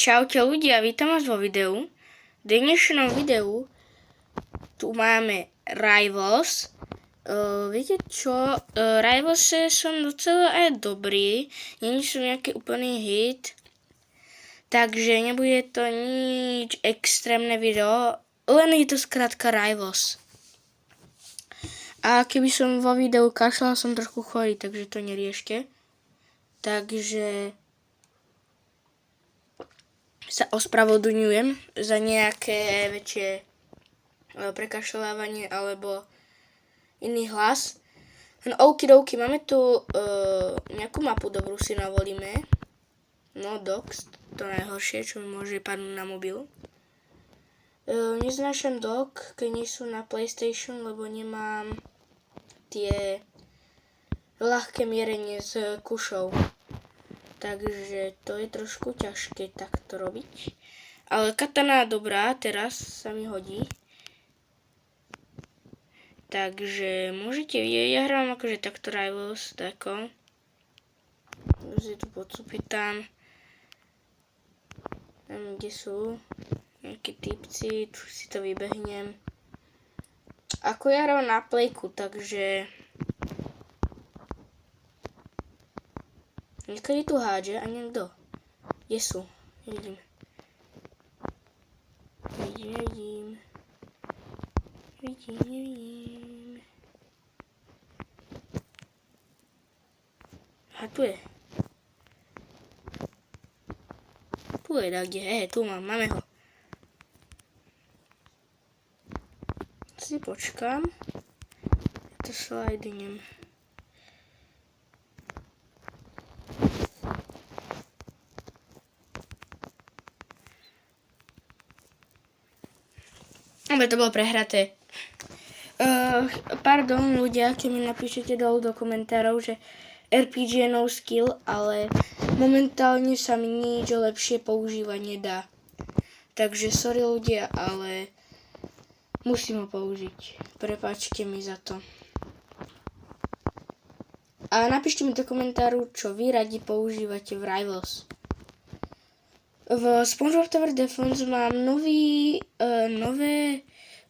Čaute ľudia, vítam vás vo videu. V dnešnom videu tu máme Rivals. Viete čo, Rivals som docela aj dobrý, nie som nejaký úplný hit, takže nebude to nič extrémne video, len je to skrátka Rivals. A keby som vo videu kašľal, som trošku chorý, takže to neriešte. Takže sa ospravedlňujem za nejaké väčšie prekašľávanie alebo iný hlas. No okidoki, máme tu nejakú mapu dobrú si navolíme. No docs, to najhoršie, čo mi môže padnúť na mobil. Neznášam dock, keď nie sú na PlayStation, lebo nemám tie ľahké mierenie s kušou. Takže to je trošku ťažké takto robiť. Ale katana dobrá, teraz sa mi hodí. Takže môžete vidieť, ja hrám akože takto Rivals, tako. Si tu podsúpitám. Tam kde sú nejakí typci, tu si to vybehnem. Ako ja hrám na playku, takže niekedy tu hádže a niekto. Kde sú? Nevidím. Nevidím. A tu je. Tu je, tak kde? Tu máme ho. Si počkám. To slajdnem. Ale to bolo prehraté. Pardon ľudia, keď mi napíšete dolu do komentárov, že RPG je no skill, ale momentálne sa mi nič lepšie používať nedá. Takže sorry ľudia, ale musím ho použiť. Prepáčte mi za to. A napíšte mi do komentáru, čo vy radi používate v Rivals. V SpongeBob Tower Defense mám nové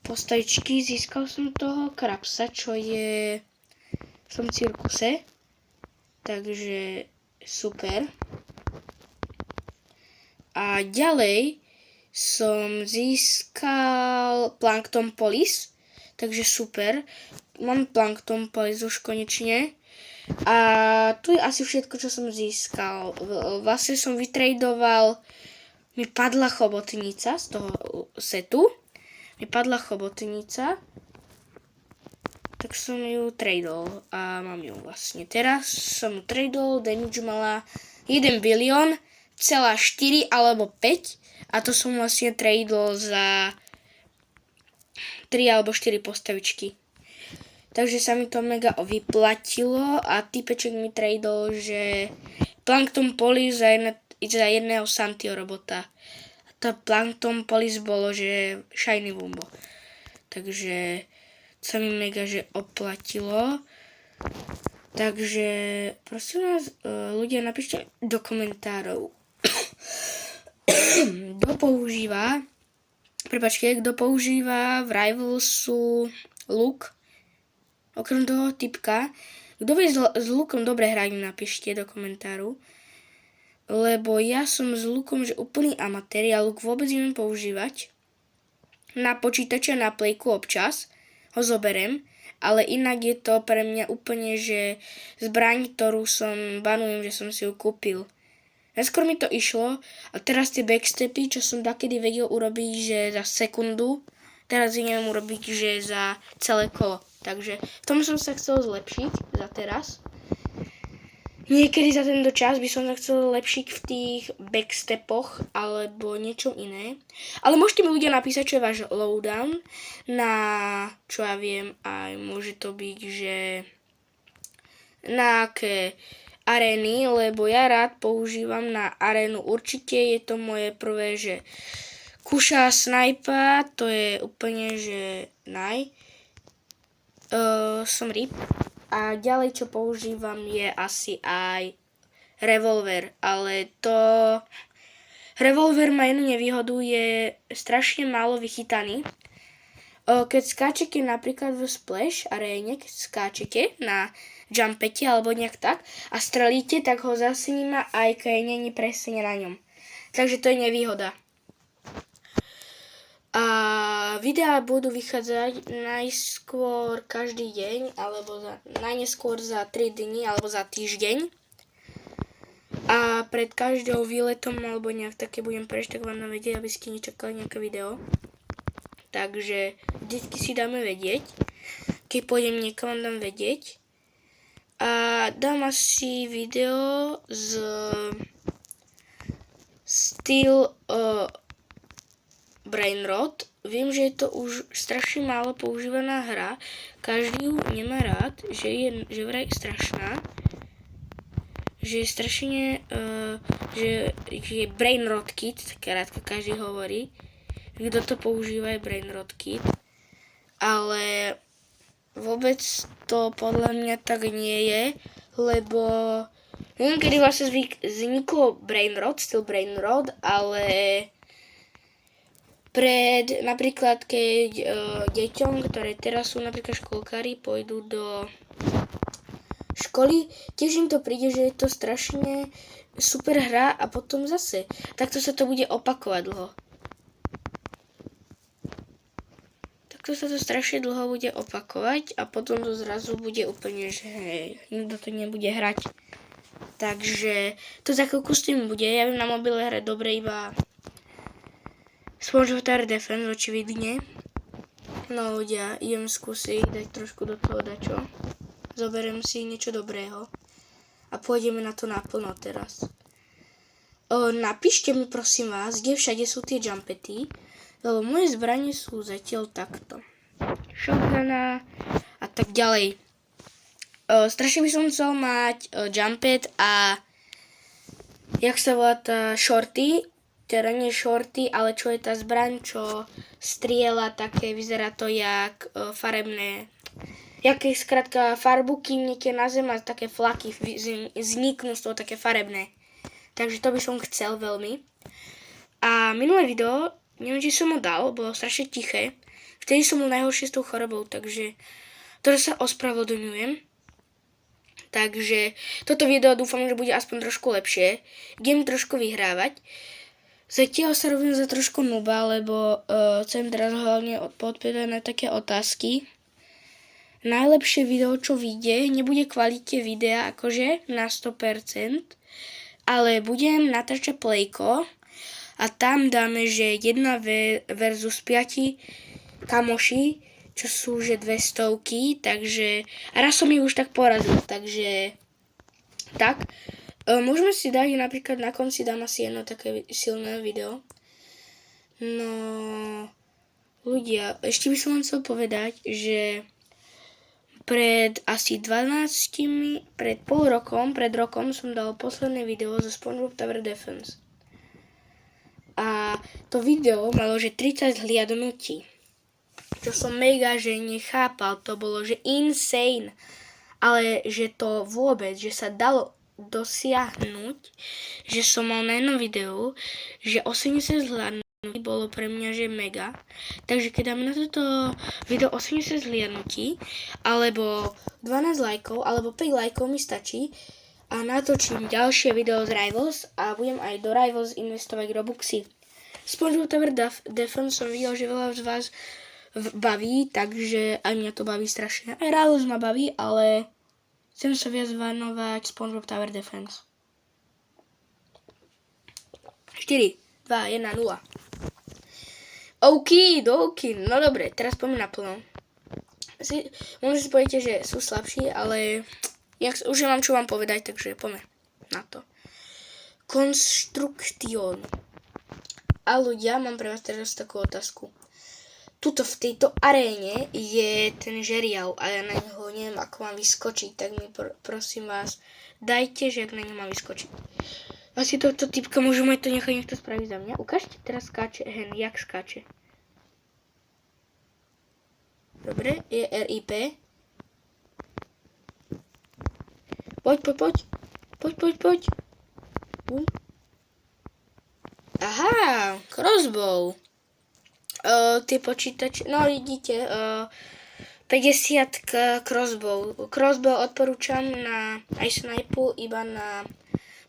postavičky. Získal som toho Krabsa, čo je v tom cirkuse. Takže super. A ďalej som získal Plankton Police. Takže super. Mám Plankton Police už konečne. A tu je asi všetko, čo som získal. Vlastne som vytradoval. Mi padla chobotnica z toho setu. Tak som ju tradol a mám ju vlastne. Teraz som ju tradol, damage mala 1 bilión, celá 4 alebo 5 a to som vlastne tradol za 3 alebo 4 postavičky. Takže sa mi to mega vyplatilo a typeček mi tradol, že Plankton Police za jedného Santio robota. A to Plankton Police bolo, že Shiny Wumbo. Takže sa mi mega že oplatilo. Takže prosím vás, ľudia, napíšte do komentárov. Kto používa v Rivalsu luk, okrem toho typka. Kto vie s lukom dobre hrať, napíšte do komentáru. Lebo ja som s lukom že úplný amatér, ja luk vôbec neviem používať. Na počítače, na playku občas ho zoberiem, ale inak je to pre mňa úplne, že zbraň, ktorú banujem, že som si ju kúpil. Neskôr mi to išlo a teraz tie backstepy, čo som takedy vedel urobiť, že za sekundu, teraz ich neviem urobiť, že za celé kolo. Takže v tom som sa chcel zlepšiť za teraz. Niekedy za tento čas by som sa chcel lepšiť v tých backstepoch alebo niečo iné. Ale môžete mi ľudia napísať, čo je váš lowdown na, čo ja viem, aj môže to byť, že na aké arény, lebo ja rád používam na arénu. Určite je to moje prvé, že kuša snajpa, to je úplne, že som rip. A ďalej, čo používam, je asi aj revolver, ale to Revolver má jednu nevýhodu, je strašne málo vychytaný. Keď skáčete napríklad v Splash aréne, keď skáčete na jumpete alebo nejak tak a strelíte, tak ho zase nemá aj keď není presne na ňom. Takže to je nevýhoda. A videá budú vychádzať najskôr každý deň, alebo najneskôr za 3 dni, alebo za týždeň. A pred každou výletom, alebo nejak také budem preč, tak vám dám vedieť, aby ste nečakali nejaké video. Takže vždycky si dáme vedieť. Keď pôjdem niekam, vám dám vedieť. A dám asi video z styl Brainrot. Viem, že je to už strašne málo používaná hra. Každý ju nemá rád, že vraj strašná. Že je strašne, že je Brainrot Kit, krátka každý hovorí. Kto to používa je Brainrot Kit. Ale vôbec to podľa mňa tak nie je, lebo neviem, kedy vlastne vzniklo Brainrot, styl Brainrot, ale napríklad keď deťom, ktoré teraz sú napríklad školkári, pôjdu do školy, tiež im to príde, že je to strašne super hra a potom zase. Takto sa to bude opakovať dlho. Takto sa to strašne dlho bude opakovať a potom to zrazu bude úplne, že nikto to nebude hrať. Takže to za chvíľku s tým bude. Ja viem na mobile hrať dobre iba SpongeBob Tower Defense, očividne. No ľudia, idem skúsiť dať trošku do toho dačo. Zoberiem si niečo dobrého a pôjdeme na to naplno teraz. Napíšte mi prosím vás, kde všade sú tie jumpety, lebo moje zbranie sú zatiaľ takto. Shotguna a tak ďalej. Strašne by som chcel mať jumpet a jak sa volá tá shorty, teda nie shorty, ale čo je tá zbraň, čo strieľa také, vyzerá to jak farebné. Jaké skrátka farbu kýmnete na zem a také flaky vzniknú z toho také farebné. Takže to by som chcel veľmi. A minulé video, neviem, či som ho dal, bolo strašne tiché. Vtedy som bol najhoršie s tou chorobou, takže to sa ospravedlňujem. Takže toto video dúfam, že bude aspoň trošku lepšie. Idem trošku vyhrávať. Zatiaľ sa robím za trošku nuba, lebo chcem teraz hlavne odpovedať na také otázky. Najlepšie video, čo vyjde, nebude kvalite videa akože na 100%, ale budem natáčať playko a tam dáme, že 1 versus 5 kamoši, čo sú že 200, takže raz som ich už tak porazil, takže tak. Môžeme si dať, napríklad na konci dám asi jedno také silné video. No, ľudia, ešte by som vám chcel povedať, že pred rokom som dal posledné video zo SpongeBob Tower Defense. A to video malo, že 30 zhliadnutí. Čo som mega, že nechápal, to bolo, že insane. Ale že to vôbec, že sa dalo dosiahnuť, že som mal na jednom videu, že 80 zhliadnutí bolo pre mňa, že mega. Takže keď dáme na toto video 80 zhliadnutí, alebo 12 lajkov, alebo 5 lajkov mi stačí a natočím ďalšie video z Rivals a budem aj do Rivals investovať Robuxy. SpongeBob Tower Defense som videl, že veľa z vás baví, takže aj mňa to baví strašne. Aj Rivals ma baví, ale chcem sa viac venovať SpongeBob Tower Defense. 4, 2, 1, 0. Okidoki, no dobre, teraz poďme naplno. Možno si poviete, že sú slabší, ale už nemám čo vám povedať, takže poďme na to. Construction. A ľudia, mám pre vás teraz takú otázku. Tuto v tejto aréne je ten žeriav a ja na neho neviem, ako mám vyskočiť, tak mi prosím vás, dajte, že ak na neho mám vyskočiť. Asi tohto typka môžeme to nechať niekto spraviť za mňa. Ukážte teraz skáče, jak skáče. Dobre, je RIP. Poď. Aha, crossbow. Tie počítače, no vidíte, 50 crossbow. Crossbow odporúčam na aj snipu iba na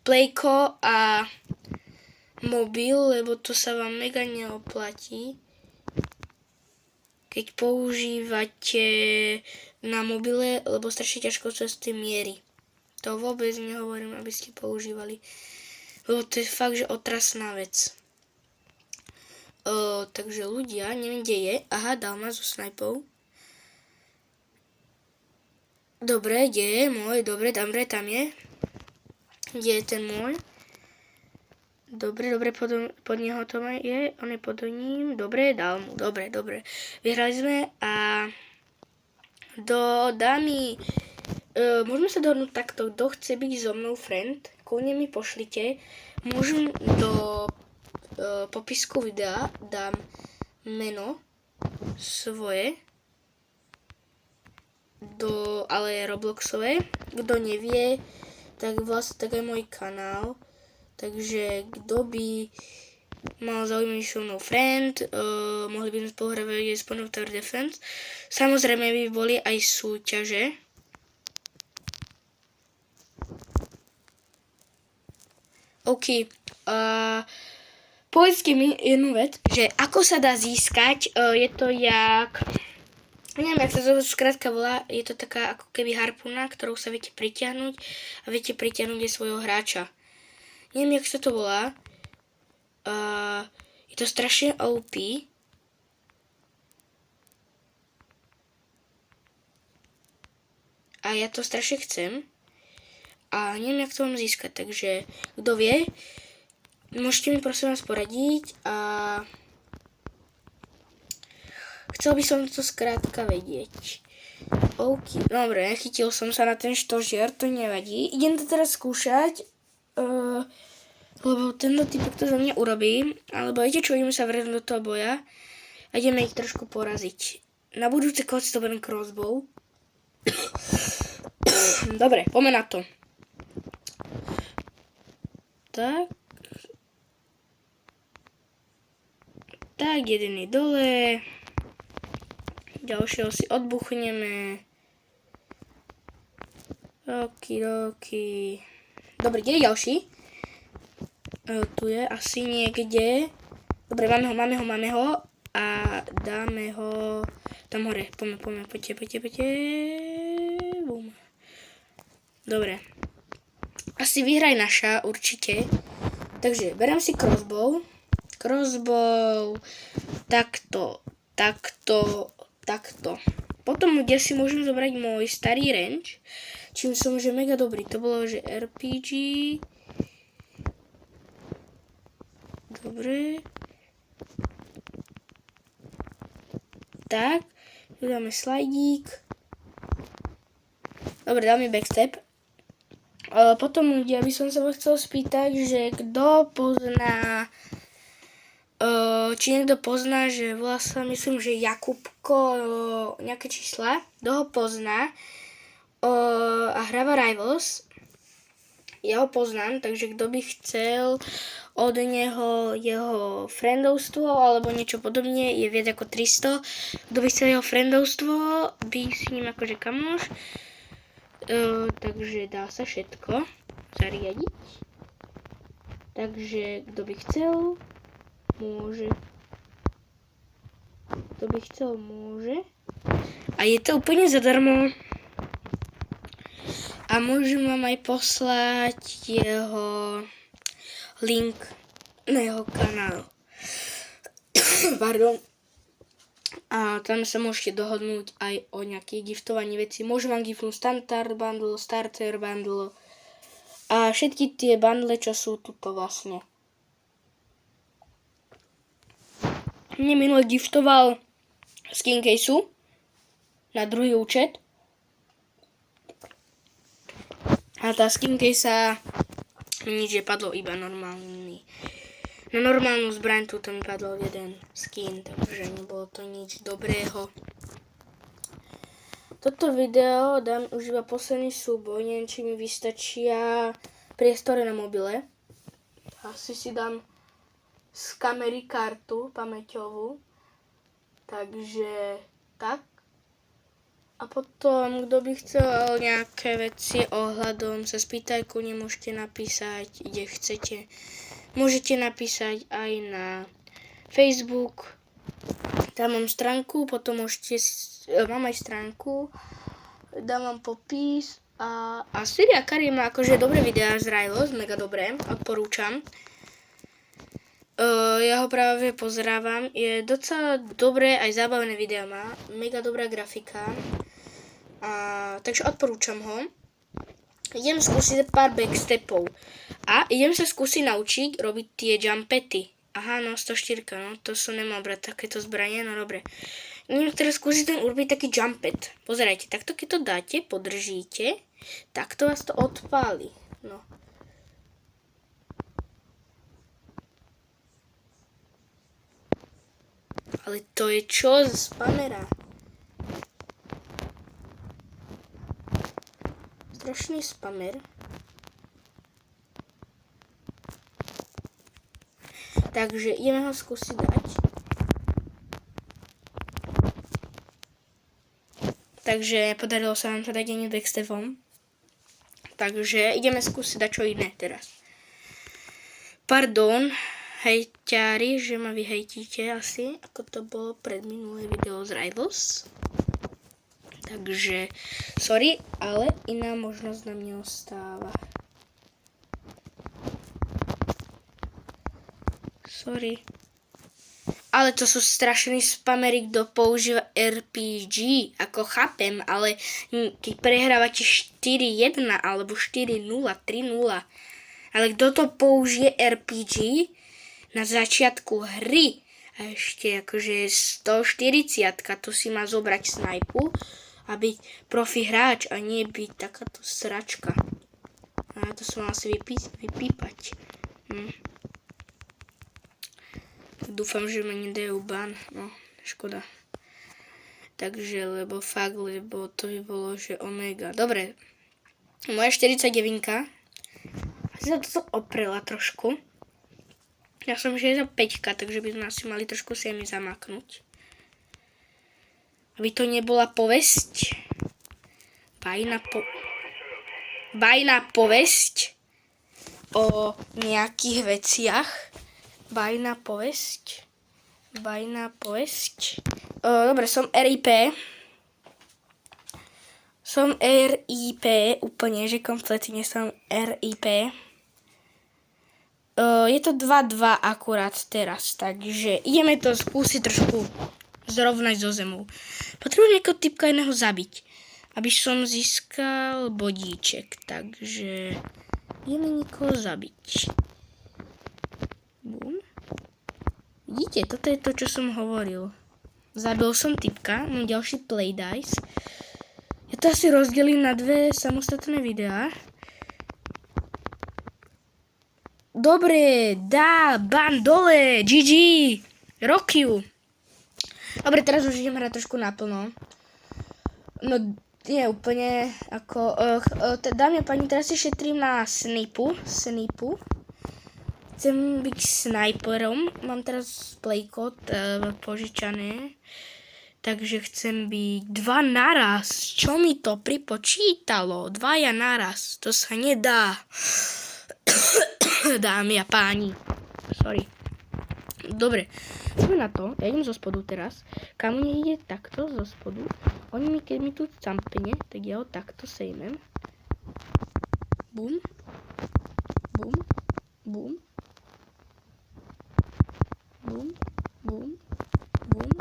Playko a mobil, lebo to sa vám mega neoplatí. Keď používate na mobile, lebo strašne ťažko sa s tým mierí. To vôbec nehovorím, aby ste používali. Lebo to je fakt, že otrasná vec. Takže ľudia, neviem, kde je. Aha, dal ma so snajpou. Dobre, kde je môj? Dobre, tam je. Kde je ten môj? Dobre, pod neho to je. On je pod ním. Dobre, dal mu. Dobre. Vyhrali sme a do dámy... môžeme sa dohodnúť takto. Kto chce byť so mnou friend, kľudne mi pošlite. Môžem do popisku videa dám meno svoje, ale Robloxové. Kto nevie, tak vlastne tak aj môj kanál. Takže kto by mal zaujímavý so mnou friend, mohli by sme spolu hrať Spawn of Tower Defense. Samozrejme by boli aj súťaže. OK. Povedzte mi jednu vec, že ako sa dá získať, je to jak... Neviem, jak sa to skrátka volá, je to taká ako keby harpuna, ktorou sa viete pritiahnuť a viete pritiahnuť aj svojho hráča. Neviem, jak sa to volá. Je to strašne OP. A ja to strašne chcem. A neviem, jak to mám získať, takže kto vie, môžete mi prosím vás poradiť a chcel by som to skrátka vedieť. OK, dobre, nechytil som sa na ten štožiar, to nevadí. Idem to teraz skúšať, lebo tento typek to za mňa urobí, alebo viete čo, ideme sa vrhnúť do toho boja a ideme ich trošku poraziť. Na budúce koc to budem crossbow. Dobre, poďme na to. Tak, jeden je dole. Ďalšieho si odbuchneme. Okidoki. Dobre, kde je ďalší? Tu je asi niekde. Dobre, máme ho. A dáme ho tam hore. Poďte. Bum. Dobre. Asi vyhraj naša, určite. Takže, beriem si crossbow. Takto. Potom, kde si môžem zobrať môj starý range, čím som že mega dobrý. To bolo, že RPG. Dobre. Tak, tu dáme slajdík. Dobre, dáme backstep. Potom ľudia, by som sa vás chcel spýtať, že kto pozná, či niekto pozná, že volá sa, myslím, že Jakubko, nejaké čísla, kto ho pozná a hráva Rivals. Ja ho poznám, takže kto by chcel od neho jeho friendovstvo alebo niečo podobne, je viac ako 300. Kto by chcel jeho friendovstvo, by s ním akože kamoš. Takže dá sa všetko zariadiť. Takže kto by chcel, môže. A je to úplne zadarmo. A môžem vám aj poslať jeho link na jeho kanál. Pardon. A tam sa môžete dohodnúť aj o nejakých giftovaní veci. Môžem vám giftnúť standard bundle, starter bundle a všetky tie bundle, čo sú tuto vlastne. Mne minule giftoval skin caseu na druhý účet. A tá skin casea mi nič nepadlo, iba normálny. Na normálnu zbraň tuto mi padol jeden skin, takže nebolo to nič dobrého. Toto video dám už iba posledný súboj, neviem, či mi vystačia priestory na mobile. Asi si dám z kamery kartu pamäťovú. Takže tak. A potom, kto by chcel nejaké veci ohľadom, sa spýtaj, kľudne môžete napísať, kde chcete. Môžete napísať aj na Facebook. Tam mám stránku, potom môžete, mám aj stránku, dám vám popis a Syria Karim má akože dobré videá z Rylos, mega dobré, odporúčam. Ja ho práve pozrávam, je docela dobré, aj zábavné videá má, mega dobrá grafika, takže odporúčam ho. Idem skúsiť pár backstepov a idem sa skúsiť naučiť robiť tie jumpety. Aha, no 104, no to som nemal brať takéto zbranie, no dobre. Idem teraz skúsiť urobiť taký jumpet. Pozerajte, takto keď to dáte, podržíte, takto vás to odpáli. No. Ale to je čo z spamera? Strašný spamer. Takže ideme ho skúsiť dať. Takže podarilo sa nám to dať jedným backstepom. Takže ideme skúsiť dať čo iné teraz. Pardon, hejťári, že ma vyhejtíte asi, ako to bolo pred minulé video z Rivals. Takže, sorry, ale iná možnosť nám neostáva. Sorry. Ale to sú strašný spamery, kto používa RPG, ako chápem, ale keď prehrávate 4-1 alebo 4-0, 3-0, ale kto to použije RPG na začiatku hry a ešte akože 140, to si má zobrať snajpu a byť profi hráč a nie byť takáto sračka. A to som mal si vypípať. Dúfam, že ma nedajú ban, no, škoda. Takže, lebo to by bolo, že omega. Dobre, moja 49-ka. Asi sa to oprela trošku. Ja som 65, takže by sme asi mali trošku si mi zamaknúť. Aby to nebola povesť. Bajná povesť o nejakých veciach. Bajná povesť. Dobre, som RIP. Som RIP, úplne, že kompletne som RIP. Je to 2-2 akurát teraz, takže ideme to skúsiť trošku zrovnať zo zemou. Potrebujem nejakého typka iného zabiť, aby som získal bodíček, takže ideme niekoho zabiť. Bum. Vidíte, toto je to, čo som hovoril. Zabil som typka, mám ďalší play dice. Ja to asi rozdelím na dve samostatné videá. Dobre, ban dole, GG, rock you. Dobre, teraz už idem hrať trošku naplno. No, nie úplne, ako, dámy a pani, teraz si šetrím na snipu. Chcem byť snajperom, mám teraz playkod požičané, takže chcem byť 2 naraz. Čo mi to pripočítalo? 2 naraz, to sa nedá. Dámy a páni, sorry. Dobre, poďme na to, ja idem zo spodu teraz. Kam mne ide takto zo spodu, keď mi tu campne, tak ja ho takto sejmem. Bum, bum, bum. Bum, bum, bum.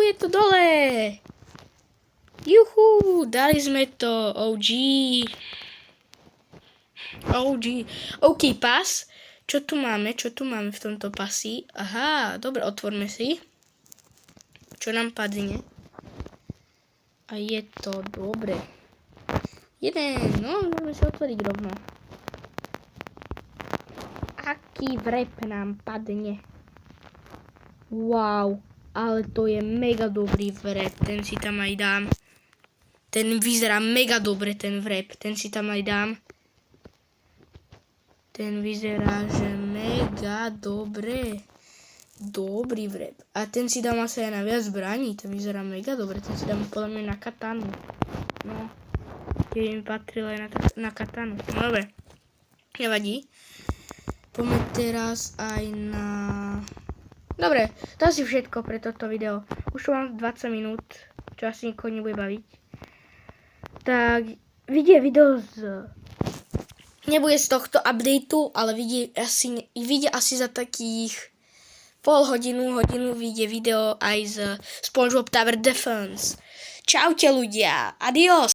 Je to dole. Juhu, dali sme to, OG. OK, pas. Čo tu máme v tomto pasi? Aha, dobre, otvorme si. Čo nám padne? A je to dobre. No, môžeme si otvoriť rovno. Aký vrep nám padne. Wow, ale to je mega dobrý vrep, ten si tam aj dám. ten vyzerá mega dobre, ten vrep. Ten si tam aj dám. Ten vyzerá, že mega dobre. Dobrý vrep. A ten si dám asi aj na viac zbraní. Ten vyzerá mega dobre. Ten si dám podľa mňa na katanu. No. Keď mi patril aj na katanu. No dobre. Nevadí. Poďme teraz aj na... Dobre, to asi všetko pre toto video. Už tu mám 20 minút, čo asi nikoho nebude baviť. Tak, vidie video z... Nebude z tohto updateu, ale vidie asi za takých hodinu vyjde video aj z SpongeBob Tower Defense. Čaute ľudia, adios!